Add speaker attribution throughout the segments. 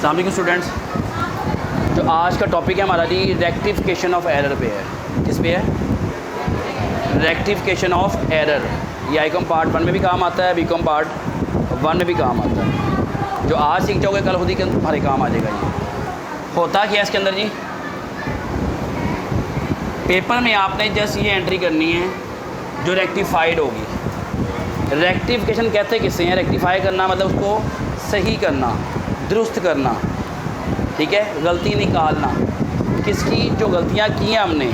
Speaker 1: अस्सलाम वालेकुम स्टूडेंट्स। जो आज का टॉपिक है हमारा जी रेक्टिफिकेशन ऑफ एरर पे है। किस पे है? Rectification of error. ये आईकॉम पार्ट 1 में भी काम आता है, बीकॉम पार्ट 1 में भी काम आता है। जो आज सीख जाओगे कल खुद ही तुम्हारे काम आ जाएगा। ये होता क्या है इसके अंदर जी, पेपर में आपने जस्ट ये एंट्री करनी है जो रेक्टिफाइड होगी। रेक्टिफिकेशन कहते किससे हैं? रेक्टिफाई करना मतलब उसको सही करना, दुरुस्त करना, ठीक है, गलती निकालना। किसकी? जो गलतियाँ की हैं हमने,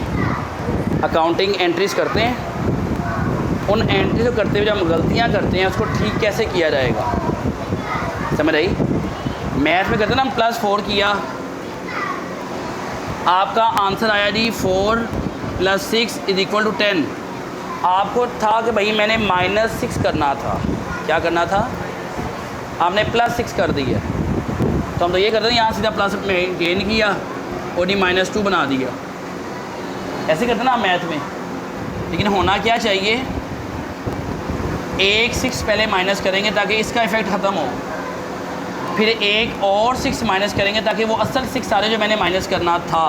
Speaker 1: अकाउंटिंग एंट्रीज करते हैं, उन एंट्री को करते हुए जब हम गलतियाँ करते हैं उसको ठीक कैसे किया जाएगा। समझ आई? मैथ में करते हैं ना हम, +4 किया, आपका आंसर आया जी 4 + 6 = 10। आपको था कि भाई मैंने -6 करना था। क्या करना था? आपने +6 कर दी है, तो हम तो ये करते हैं यहाँ सीधा प्लस में गेन किया और ये -2 बना दिया। ऐसे करते ना मैथ में। लेकिन होना क्या चाहिए, एक 6 पहले माइनस करेंगे ताकि इसका इफ़ेक्ट ख़त्म हो, फिर एक और 6 माइनस करेंगे ताकि वो असल 6 सारे जो मैंने माइनस करना था,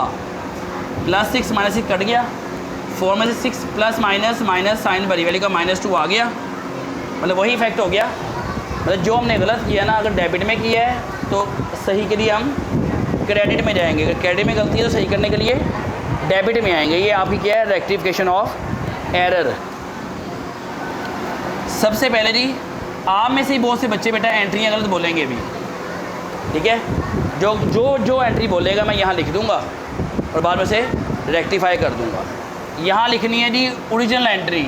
Speaker 1: +6 -6 कट गया, 4 में से 6 प्लस माइनस माइनस साइन बड़ी वाली का -2 आ गया, मतलब वही इफ़ेक्ट हो गया। मतलब जो हमने गलत किया ना, अगर डेबिट में किया है तो सही के लिए हम क्रेडिट में जाएंगे, अगर क्रेडिट में गलती है तो सही करने के लिए डेबिट में आएंगे। ये आपकी क्या है? Rectification of error. सबसे पहले जी, आप में से ही बहुत से बच्चे बेटा एंट्रियाँ गलत बोलेंगे भी, ठीक है। जो एंट्री बोलेगा मैं यहाँ लिख दूँगा और बाद में से रेक्टिफाई कर दूँगा। यहाँ लिखनी है जी ओरिजिनल एंट्री,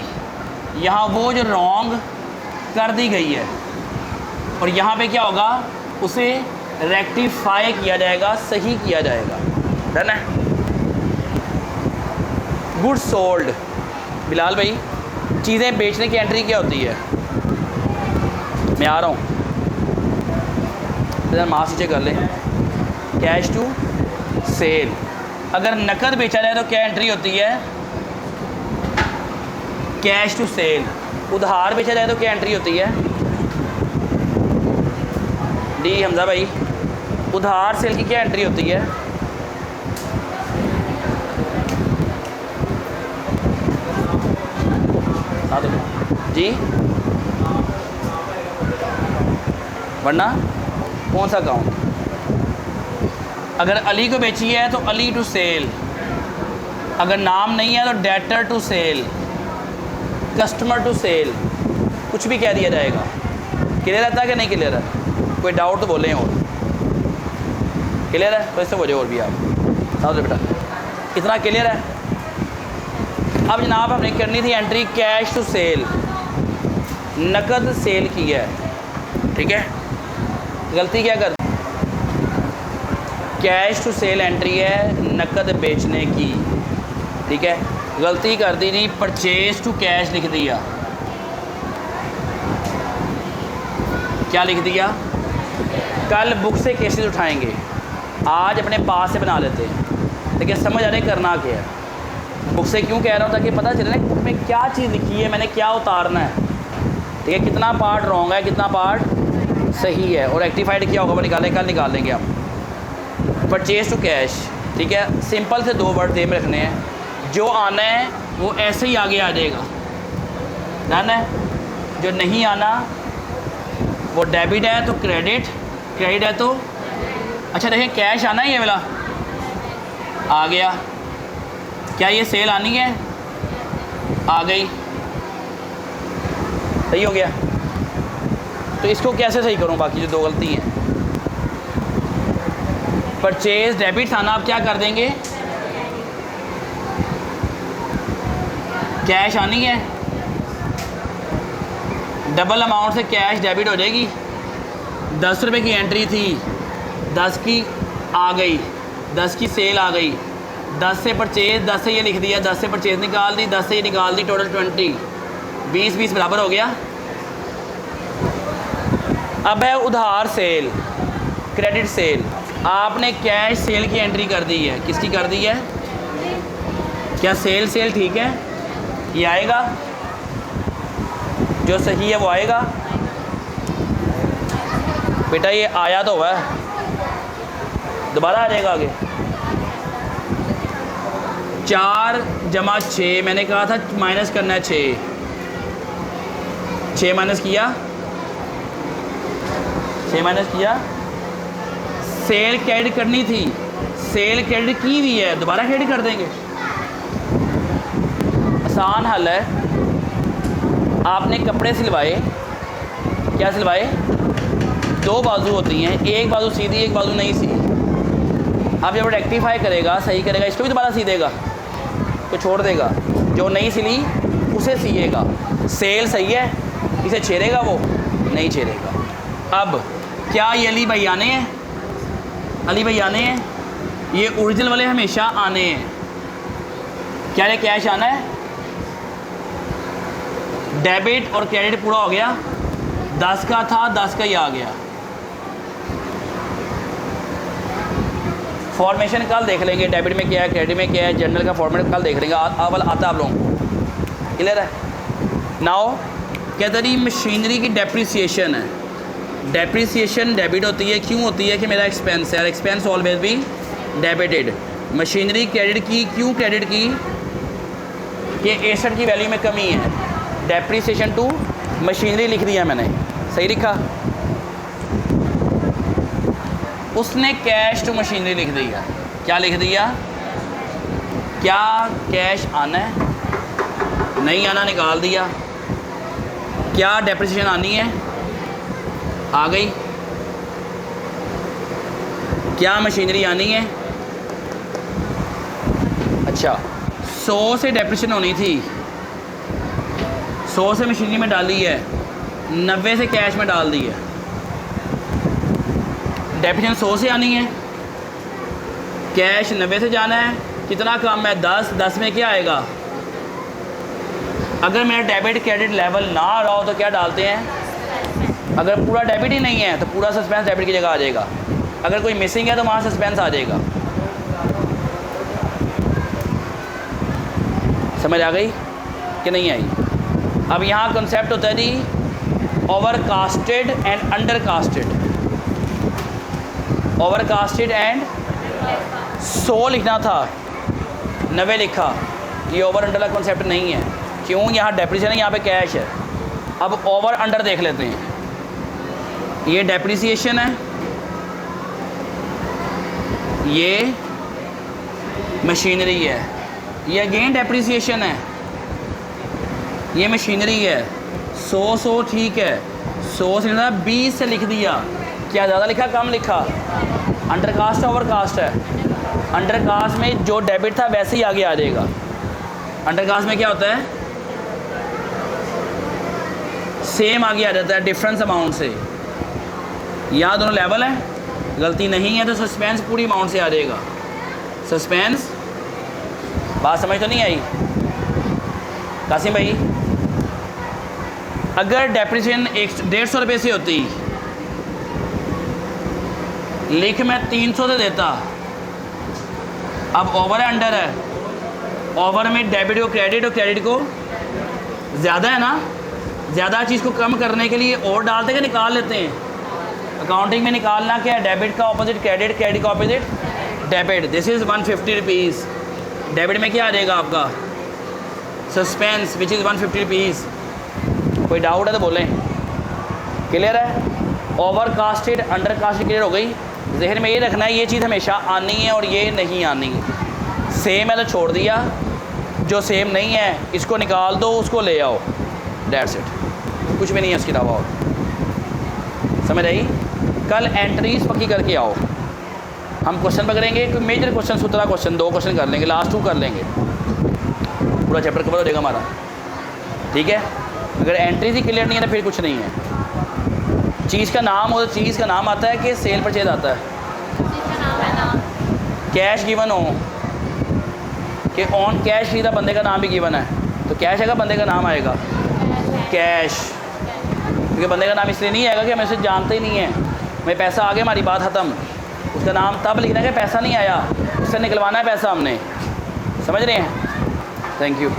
Speaker 1: यहाँ वो जो रॉन्ग कर दी गई है, और यहाँ पे क्या होगा, उसे रेक्टिफाई किया जाएगा, सही किया जाएगा। डन है? Good sold. बिलाल भाई, चीज़ें बेचने की एंट्री क्या होती है? मैं आ रहा हूँ, इधर मास्क नीचे कर लें। Cash to sale. अगर नकद बेचा जाए तो क्या एंट्री होती है? Cash to sale. उधार बेचा जाए तो क्या एंट्री होती है? डी हमजा भाई, उधार सेल की क्या एंट्री होती है? जी, वरना कौन सा अकाउंट? अगर अली को बेची है तो अली टू सेल, अगर नाम नहीं है तो debtor to sale, customer to sale, कुछ भी कह दिया जाएगा। क्लियर रहता है कि नहीं क्लियर है? कोई डाउट तो बोलें और। क्लियर है? तो इससे बोलिए और भी आप साथ बेटा, इतना क्लियर है? अब जनाब हमने करनी थी एंट्री कैश टू सेल, नकद सेल की है, ठीक है। गलती क्या कर, कैश टू सेल एंट्री है नकद बेचने की, ठीक है। गलती कर दी नहीं, परचेज टू कैश लिख दिया। क्या लिख दिया? कल बुक से केसेस उठाएंगे, आज अपने पास से बना लेते हैं। लेकिन समझ आ रही करना क्या है। बुक से क्यों कह रहा हूँ? ताकि पता चले ना बुक में क्या चीज़ लिखी है, मैंने क्या उतारना है, ठीक है। कितना पार्ट रॉन्ग है, कितना पार्ट सही है, और रेक्टिफाइड क्या होगा वो निकालें, कल निकाल लेंगे हम। परचेज टू कैश, ठीक है। सिंपल से 2 वर्ड में रखने हैं, जो आना है वो ऐसे ही आगे आ जाएगा, डन है। जो नहीं आना वो डेबिट है तो क्रेडिट, क्रेडिट है तो अच्छा देखिए कैश आना है, ये वाला आ गया। क्या ये सेल आनी है? आ गई, सही हो गया। तो इसको कैसे सही करूं? बाकी जो 2 गलती हैं, परचेज डेबिट था ना, आप क्या कर देंगे, कैश आनी है, डबल अमाउंट से कैश डेबिट हो जाएगी। 10 रुपये की एंट्री थी, 10 की आ गई, 10 की सेल आ गई, 10 से परचेज, 10 से ये लिख दिया, 10 से परचेज निकाल दी, 10 से ये निकाल दी, टोटल 20, 20 बराबर हो गया। अब है उधार सेल, क्रेडिट सेल। आपने कैश सेल की एंट्री कर दी है, किसकी कर दी है? क्या सेल ठीक है? ये आएगा, जो सही है वो आएगा। बेटा ये आया तो हुआ है, दोबारा आ जाएगा आगे। 4 जमा 6, मैंने कहा था माइनस करना है 6 माइनस किया, 6 माइनस किया। सेल क्रेडिट करनी थी, सेल क्रेडिट की हुई है, दोबारा क्रेडिट कर देंगे। आसान हल है। आपने कपड़े सिलवाए, क्या सिलवाए? 2 बाजू होती हैं, एक बाजू सीधी एक बाजू नहीं सी। अब जब रेक्टिफाई करेगा, सही करेगा, इसको भी दोबारा सी देगा, तो छोड़ देगा, जो नहीं सिली उसे सिएगा। सेल सही है, इसे छेड़ेगा वो नहीं छेड़ेगा। अब क्या ये अली भाई आने हैं? अली भाई आने हैं, ये ओरिजिनल वाले हमेशा आने हैं। क्या ये कैश आना है? डेबिट और क्रेडिट पूरा हो गया, 10 का था 10 का ही आ गया। फॉर्मेशन कल देख लेंगे, डेबिट में क्या है, क्रेडिट में क्या है, जनरल का फॉर्मेट कल देख लेंगे। अवल आता आप लोगों को क्लियर है। नाउ कहते रही मशीनरी की डेप्रिसिएशन है। डेप्रिसिएशन डेबिट होती है, क्यों होती है? कि मेरा एक्सपेंस है, एक्सपेंस ऑलवेज भी डेबिटेड। मशीनरी क्रेडिट की, क्यों क्रेडिट की? कि एसेट की वैल्यू में कमी है। डेप्रिसिएशन टू मशीनरी लिख दिया मैंने, सही लिखा। उसने कैश टू मशीनरी लिख दिया, क्या लिख दिया? क्या कैश आना है? नहीं आना, निकाल दिया। क्या डेप्रिसिएशन आनी है? आ गई। क्या मशीनरी आनी है? अच्छा, 100 से डेप्रिसिएशन होनी थी, 100 से मशीनरी में डाली है, 90 से कैश में डाल दी है। डेप्रिसिएशन 100 से आनी है, कैश 90 से जाना है। कितना कम है? 10 में क्या आएगा? अगर मेरा डेबिट क्रेडिट लेवल ना आ रहा हो तो क्या डालते हैं? अगर पूरा डेबिट ही नहीं है तो पूरा सस्पेंस डेबिट की जगह आ जाएगा। अगर कोई मिसिंग है तो वहाँ सस्पेंस आ जाएगा। समझ आ गई कि नहीं आई? अब यहाँ कंसेप्ट होता है जी overcasted and undercasted. Overcasted and 100 लिखना था, 90 लिखा। ये ओवर अंडर का कॉन्सेप्ट नहीं है। क्यों? यहाँ डेप्रिसिएशन है, यहाँ पे कैश है। अब ओवर अंडर देख लेते हैं। ये डेप्रिसिएशन है, ये मशीनरी है, ये अगेन डेप्रिसिएशन है, ये मशीनरी है। 100 ठीक है, 100 से 20 से लिख दिया। क्या ज़्यादा लिखा कम लिखा? अंडरकास्ट ओवरकास्ट है। अंडरकास्ट में जो डेबिट था वैसे ही आगे आ जाएगा। अंडरकास्ट में क्या होता है? सेम आगे आ जाता है डिफरेंस अमाउंट से। यहाँ दोनों लेवल है, गलती नहीं है तो सस्पेंस पूरी अमाउंट से आ जाएगा। सस्पेंस, बात समझ तो नहीं आई कासिम भाई? अगर डेप्रिसिएशन 150 रुपये से होती, लिख मैं 300 से देता। अब ओवर है अंडर है? ओवर में डेबिट को क्रेडिट और क्रेडिट को ज़्यादा है ना, ज़्यादा चीज़ को कम करने के लिए और डालते कि निकाल लेते हैं। अकाउंटिंग में निकालना क्या है? डेबिट का ऑपोजिट क्रेडिट, क्रेडिट का opposite debit. This is 150 rupees. Debit में क्या आ जाएगा आपका? Suspense which is 150 rupees. कोई डाउट है तो बोलें। क्लियर है? ओवरकास्टेड अंडरकास्टेड क्लियर हो गई। जहन में ये रखना है, ये चीज़ हमेशा आनी है और ये नहीं आनी। सेम है तो छोड़ दिया, जो सेम नहीं है इसको निकाल दो, उसको ले आओ, दैट्स इट। कुछ भी नहीं है उसके अलावा और। समझ आई? कल एंट्रीज पक्की करके आओ। हम क्वेश्चन पकड़ेंगे, कोई मेजर क्वेश्चन, 17 क्वेश्चन, 2 क्वेश्चन कर लेंगे, लास्ट 2 कर लेंगे, पूरा चैप्टर कवर हो जाएगा हमारा। ठीक है? अगर एंट्रीज ही क्लियर नहीं है तो फिर कुछ नहीं है। चीज़ का नाम हो तो चीज़ का नाम आता है कि सेल परचेज आता है? कैश गिवन हो कि ऑन कैश खरीदा, बंदे का नाम भी गिवन है, तो कैश आएगा, बंदे का नाम आएगा कैश। क्योंकि बंदे का नाम इसलिए नहीं आएगा कि हम उसे जानते ही नहीं है। मैं पैसा आ गया, हमारी बात ख़त्म। उसका नाम तब लिखना है कि पैसा नहीं आया, उससे निकलवाना है पैसा हमने। समझ रहे हैं? Thank you.